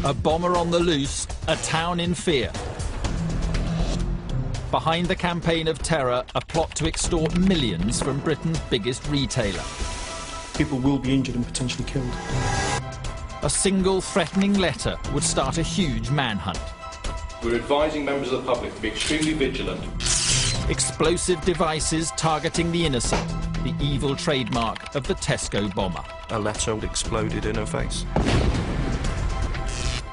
A bomber on the loose, a town in fear. Behind the campaign of terror, a plot to extort millions from Britain's biggest retailer. People will be injured and potentially killed. A single threatening letter would start a huge manhunt. We're advising members of the public to be extremely vigilant. Explosive devices targeting the innocent, the evil trademark of the Tesco bomber. A letter exploded in her face.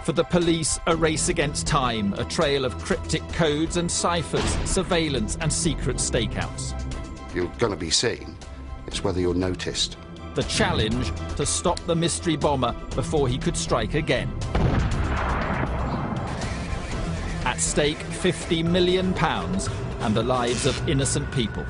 For the police, a race against time, a trail of cryptic codes and ciphers, surveillance and secret stakeouts. You're going to be seen. It's whether you're noticed. The challenge to stop the mystery bomber before he could strike again. At stake, £50 million and the lives of innocent people.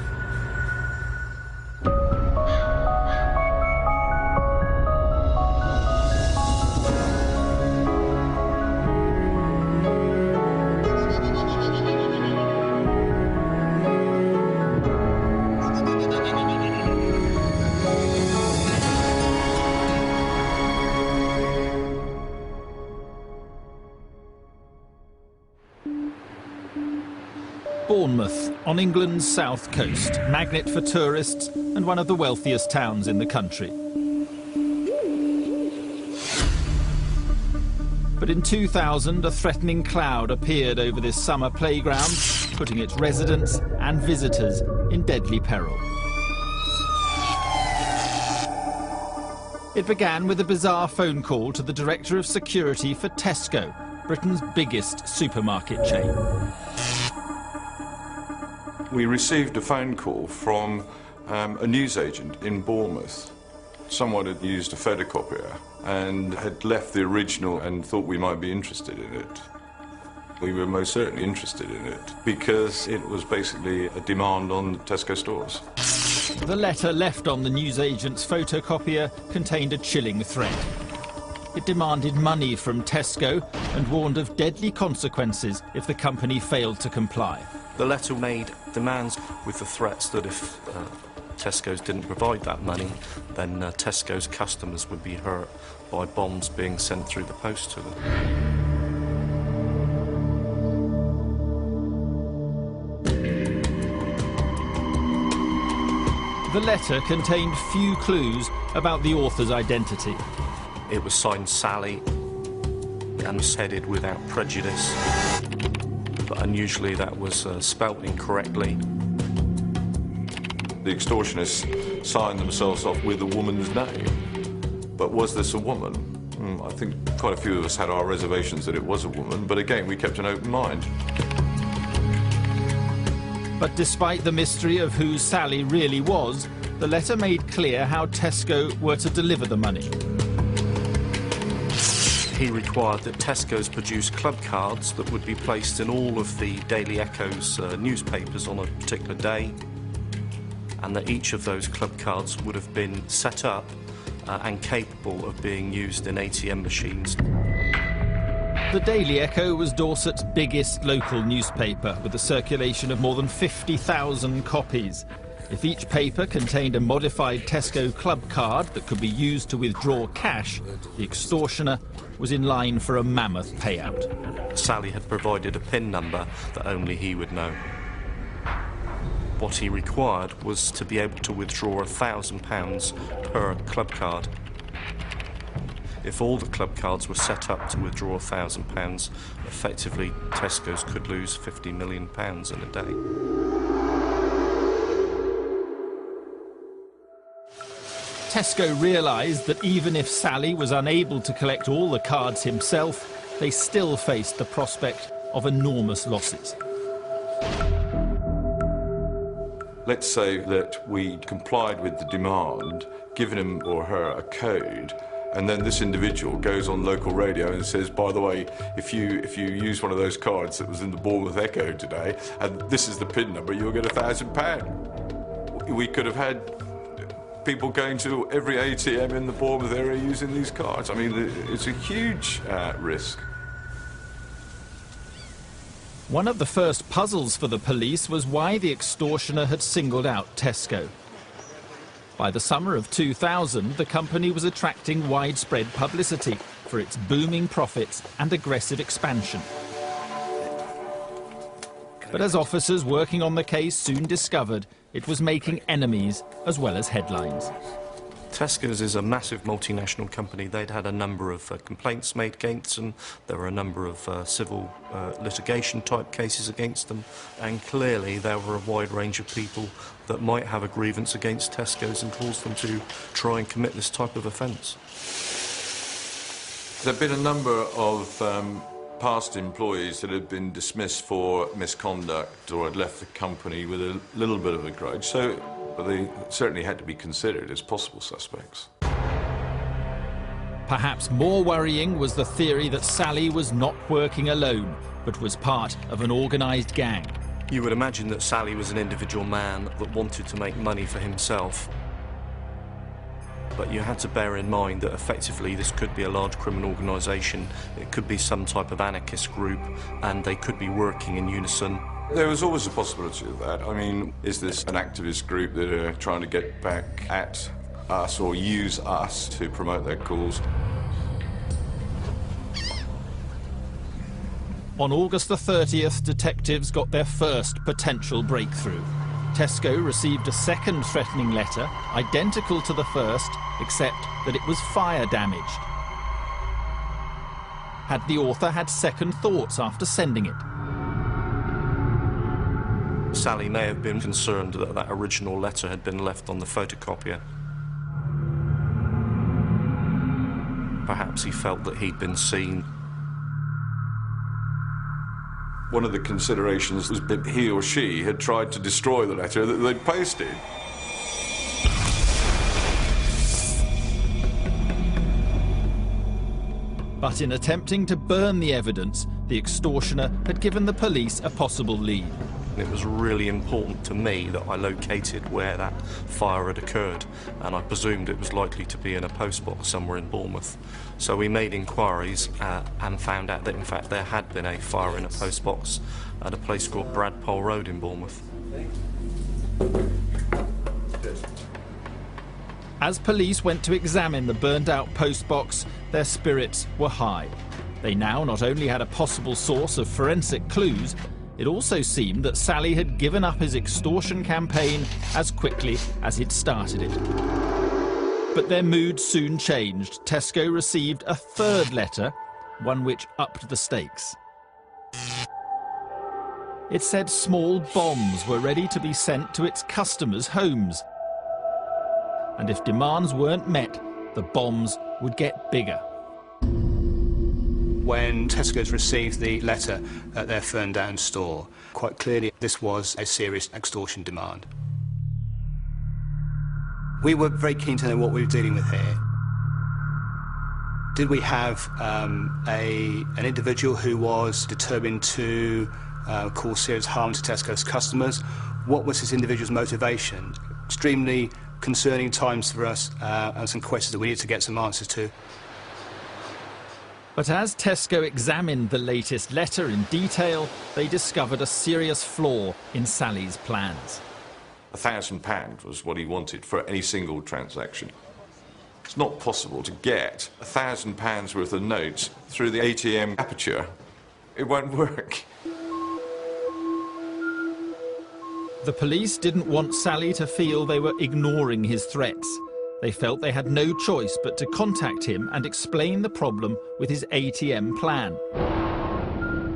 Bournemouth, on England's south coast, magnet for tourists and one of the wealthiest towns in the country. But in 2000, a threatening cloud appeared over this summer playground, putting its residents and visitors in deadly peril. It began with a bizarre phone call to the Director of Security for Tesco, Britain's biggest supermarket chain. We received a phone call from a newsagent in Bournemouth. Someone had used a photocopier and had left the original and thought we might be interested in it. We were most certainly interested in it because it was basically a demand on the Tesco stores. The letter left on the newsagent's photocopier contained a chilling threat. It demanded money from Tesco and warned of deadly consequences if the company failed to comply. The letter made demands with the threats that if Tesco's didn't provide that money, then Tesco's customers would be hurt by bombs being sent through the post to them. The letter contained few clues about the author's identity. It was signed Sally and was headed without prejudice. But unusually that was spelt incorrectly. The extortionists signed themselves off with a woman's name. But was this a woman? I think quite a few of us had our reservations that it was a woman, but again, we kept an open mind. But despite the mystery of who Sally really was, the letter made clear how Tesco were to deliver the money. He required that Tesco's produce club cards that would be placed in all of the Daily Echo's newspapers on a particular day, and that each of those club cards would have been set up and capable of being used in ATM machines. The Daily Echo was Dorset's biggest local newspaper, with a circulation of more than 50,000 copies. If each paper contained a modified Tesco club card that could be used to withdraw cash, the extortioner was in line for a mammoth payout. Sally had provided a PIN number that only he would know. What he required was to be able to withdraw £1,000 per club card. If all the club cards were set up to withdraw £1,000, effectively Tesco's could lose £50 million in a day. Tesco realised that even if Sally was unable to collect all the cards himself, they still faced the prospect of enormous losses. Let's say that we complied with the demand, given him or her a code, and then this individual goes on local radio and says, by the way, if you use one of those cards that was in the Bournemouth Echo today, and this is the PIN number, you'll get £1,000. We could have had people going to every ATM in the Bournemouth area using these cards. I mean, it's a huge risk. One of the first puzzles for the police was why the extortioner had singled out Tesco. By the summer of 2000, the company was attracting widespread publicity for its booming profits and aggressive expansion. But as officers working on the case soon discovered, it was making enemies as well as headlines. Tesco's is a massive multinational company. They'd had a number of complaints made against them. There were a number of civil litigation type cases against them, and clearly there were a wide range of people that might have a grievance against Tesco's and cause them to try and commit this type of offence. There have been a number of past employees that had been dismissed for misconduct or had left the company with a little bit of a grudge, so they certainly had to be considered as possible suspects. Perhaps more worrying was the theory that Sally was not working alone, but was part of an organised gang. You would imagine that Sally was an individual man that wanted to make money for himself. But you had to bear in mind that effectively this could be a large criminal organisation, it could be some type of anarchist group, and they could be working in unison. There was always a possibility of that. I mean, is this an activist group that are trying to get back at us or use us to promote their cause? On August the 30th, detectives got their first potential breakthrough. Tesco received a second threatening letter, identical to the first, except that it was fire damaged. Had the author had second thoughts after sending it? Sally may have been concerned that that original letter had been left on the photocopier. Perhaps he felt that he'd been seen. One of the considerations was that he or she had tried to destroy the letter that they'd posted. But in attempting to burn the evidence, the extortioner had given the police a possible lead. It was really important to me that I located where that fire had occurred, and I presumed it was likely to be in a postbox somewhere in Bournemouth. So we made inquiries and found out that in fact there had been a fire in a postbox at a place called Bradpole Road in Bournemouth. As police went to examine the burned-out postbox, their spirits were high. They now not only had a possible source of forensic clues, it also seemed that Sally had given up his extortion campaign as quickly as he'd started it. But their mood soon changed. Tesco received a third letter, one which upped the stakes. It said small bombs were ready to be sent to its customers' homes. And if demands weren't met, the bombs would get bigger. When Tesco's received the letter at their Ferndown store, quite clearly this was a serious extortion demand. We were very keen to know what we were dealing with here. Did we have an individual who was determined to cause serious harm to Tesco's customers? What was this individual's motivation? Extremely concerning times for us, and some questions that we need to get some answers to. But as Tesco examined the latest letter in detail, they discovered a serious flaw in Sally's plans. £1,000 was what he wanted for any single transaction. It's not possible to get £1,000 worth of notes through the ATM aperture. It won't work. The police didn't want Sally to feel they were ignoring his threats. They felt they had no choice but to contact him and explain the problem with his ATM plan.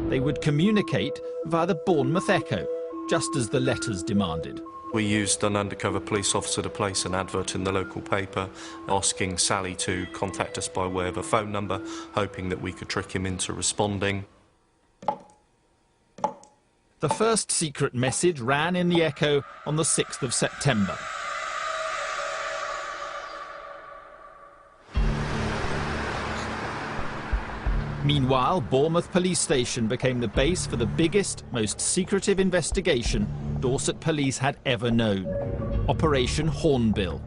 They would communicate via the Bournemouth Echo, just as the letters demanded. We used an undercover police officer to place an advert in the local paper asking Sally to contact us by way of a phone number, hoping that we could trick him into responding. The first secret message ran in the Echo on the 6th of September. Meanwhile, Bournemouth Police Station became the base for the biggest, most secretive investigation Dorset Police had ever known. Operation Hornbill.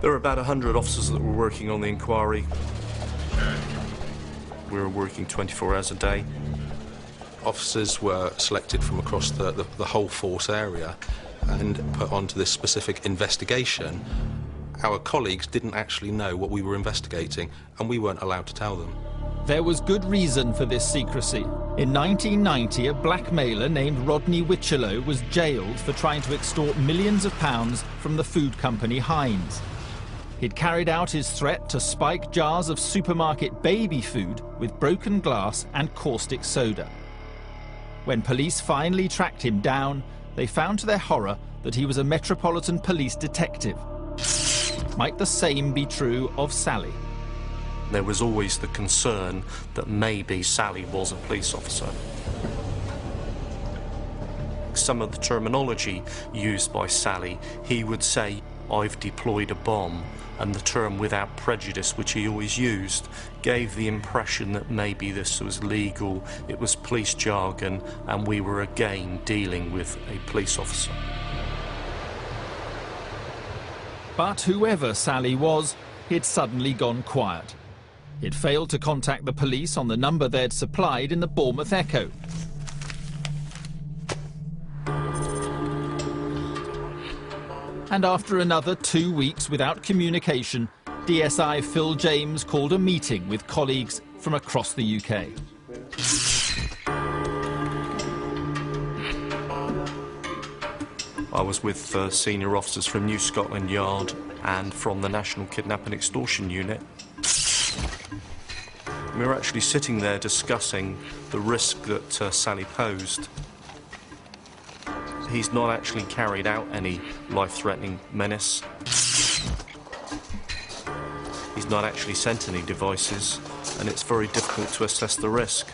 There were about 100 officers that were working on the inquiry. We were working 24 hours a day. Officers were selected from across the whole force area and put onto this specific investigation. Our colleagues didn't actually know what we were investigating, and we weren't allowed to tell them. There was good reason for this secrecy. In 1990, a blackmailer named Rodney Wichello was jailed for trying to extort millions of pounds from the food company Heinz. He'd carried out his threat to spike jars of supermarket baby food with broken glass and caustic soda. When police finally tracked him down, they found to their horror that he was a Metropolitan Police detective. Might the same be true of Sally? There was always the concern that maybe Sally was a police officer. Some of the terminology used by Sally, he would say, "I've deployed a bomb," and the term "without prejudice," which he always used, gave the impression that maybe this was legal, it was police jargon, and we were again dealing with a police officer. But whoever Sally was, he'd suddenly gone quiet. He'd failed to contact the police on the number they'd supplied in the Bournemouth Echo. And after another 2 weeks without communication, DSI Phil James called a meeting with colleagues from across the UK. I was with senior officers from New Scotland Yard and from the National Kidnap and Extortion Unit. We were actually sitting there discussing the risk that Sally posed. He's not actually carried out any life-threatening menace. He's not actually sent any devices, and it's very difficult to assess the risk.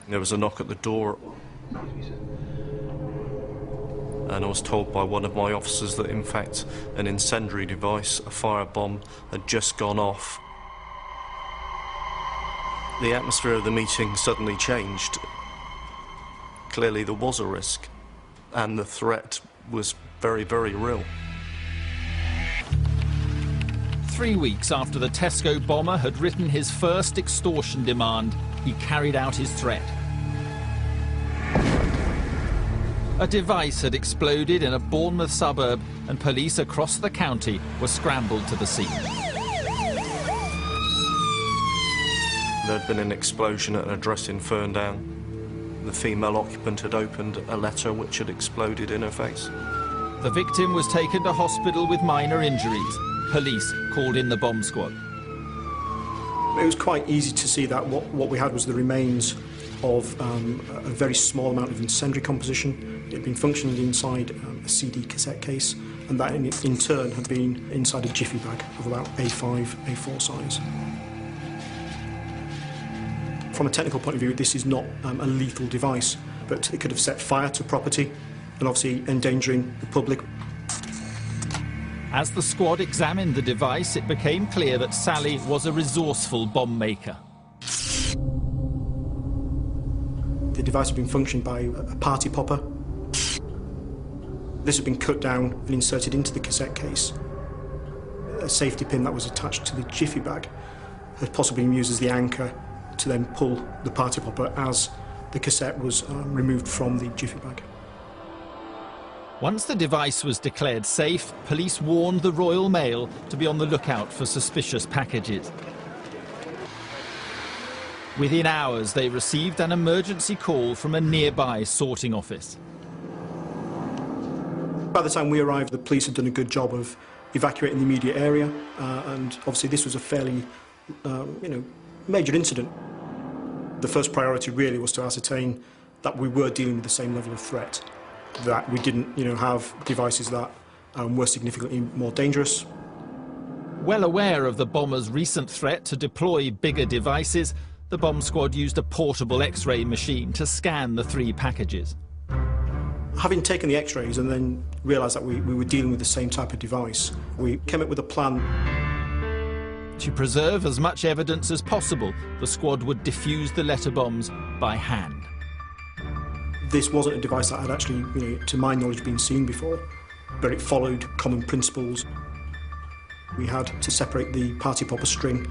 There was a knock at the door, and I was told by one of my officers that in fact an incendiary device, a firebomb, had just gone off. The atmosphere of the meeting suddenly changed. Clearly there was a risk, and the threat was very, very real. 3 weeks after the Tesco bomber had written his first extortion demand, he carried out his threat. A device had exploded in a Bournemouth suburb, and police across the county were scrambled to the scene. There had been an explosion at an address in Ferndown. The female occupant had opened a letter which had exploded in her face. The victim was taken to hospital with minor injuries. Police called in the bomb squad. It was quite easy to see that what we had was the remains of a very small amount of incendiary composition. It had been functioning inside a CD cassette case, and that in turn had been inside a jiffy bag of about A5, A4 size. From a technical point of view, this is not a lethal device, but it could have set fire to property and obviously endangering the public. As the squad examined the device, it became clear that Sally was a resourceful bomb maker. The device had been functioning by a party popper. This had been cut down and inserted into the cassette case. A safety pin that was attached to the jiffy bag had possibly been used as the anchor to then pull the party popper as the cassette was removed from the jiffy bag. Once the device was declared safe, police warned the Royal Mail to be on the lookout for suspicious packages. Within hours, they received an emergency call from a nearby sorting office. By the time we arrived, the police had done a good job of evacuating the immediate area, and obviously this was a fairly, major incident. The first priority really was to ascertain that we were dealing with the same level of threat, that we didn't, have devices that were significantly more dangerous. Well aware of the bomber's recent threat to deploy bigger devices, the bomb squad used a portable X-ray machine to scan the 3 packages. Having taken the X-rays and then realised that we were dealing with the same type of device, we came up with a plan. To preserve as much evidence as possible, the squad would defuse the letter bombs by hand. This wasn't a device that had actually, to my knowledge, been seen before. but it followed common principles. We had to separate the party popper string